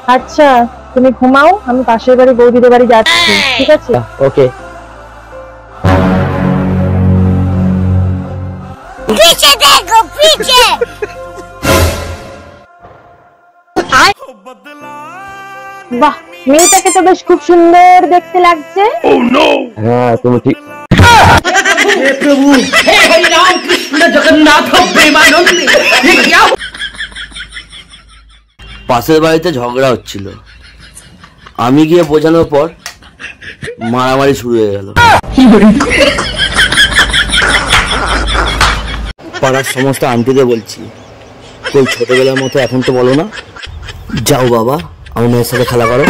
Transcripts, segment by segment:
আচ্ছা, তুমি ঘুমাও, আমি পাশের বাড়ি বৌদিদের বাড়ি যাচ্ছি, ঠিক আছে? ওকে। पीछे देखो पीछे। বাহ, মেয়েটাকে তো বেশ খুব সুন্দর দেখতে লাগছে। হ্যাঁ তুমি ঠিক। পাশের বাড়িতে ঝগড়া হচ্ছিল, আমি গিয়ে বোঝানোর পর মারামারি শুরু হয়ে গেল। পাড়ার সমস্ত আন্টিদের বলছি, কই ছোটবেলার মতো এখন তো বলো না, যাও বাবা আমার মেয়ের সাথে খেলা করো।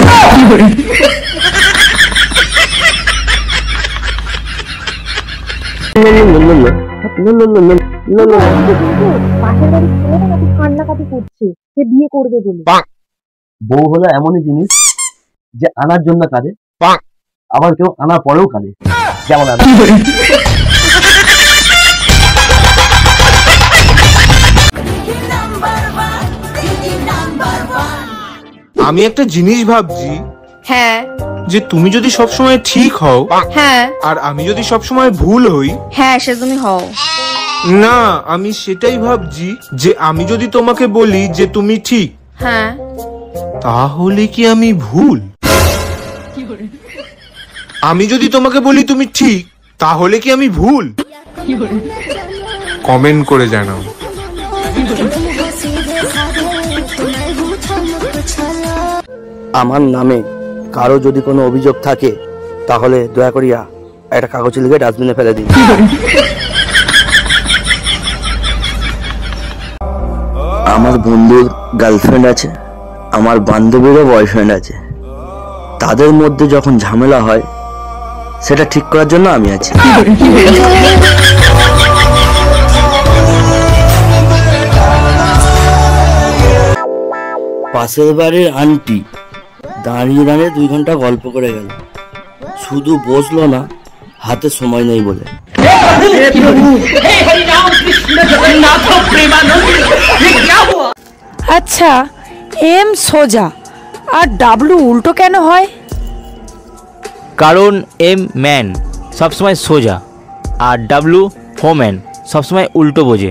পাশের বাড়ির ছেলেটা নাকি কান্নাকাটি করছে, সে বিয়ে করবে বলে। বউ হলো এমনই জিনিস যে আনার জন্য কাঁদে, আবার কেউ আনার পরেও কাঁদে, যেমন আমি। আমি একটা জিনিস ভাবছি, হ্যাঁ যে তুমি যদি সবসময় ঠিক হও হ্যাঁ আর আমি যদি সবসময় ভুল হই। হ্যাঁ সে তুমি হও। না, আমি সেটাই ভাবছি যে আমি যদি তোমাকে বলি যে তুমি ঠিক, হ্যাঁ তাহলে কি আমি ভুল? আমি যদি তোমাকে বলি তুমি ঠিক, তাহলে কি আমি ভুল? কমেন্ট করে জানাও। আমার নামে কারো যদি কোনো অভিযোগ থাকে তাহলে দয়া করিয়া একটা কাগজ লিখে ডাস্টবিনে ফেলে দিন। আমার বন্ধুর গার্লফ্রেন্ড আছে, আমার বান্ধবীরও বয়ফ্রেন্ড আছে, তাদের মধ্যে যখন ঝামেলা হয় সেটা ঠিক করার জন্য আমি আছি। পাশের বাড়ির আন্টি দাঁড়িয়ে দাঁড়িয়ে 2 ঘন্টা গল্প করে গেল, শুধু বসলো না, হাতে সময় নেই বলে। আচ্ছা, এম সোজা আর ডাব্লু উল্টো কেন হয়? কারণ এম ম্যান সবসময় সোজা আর ডাব্লু হোম্যান সবসময় উল্টো বোঝে।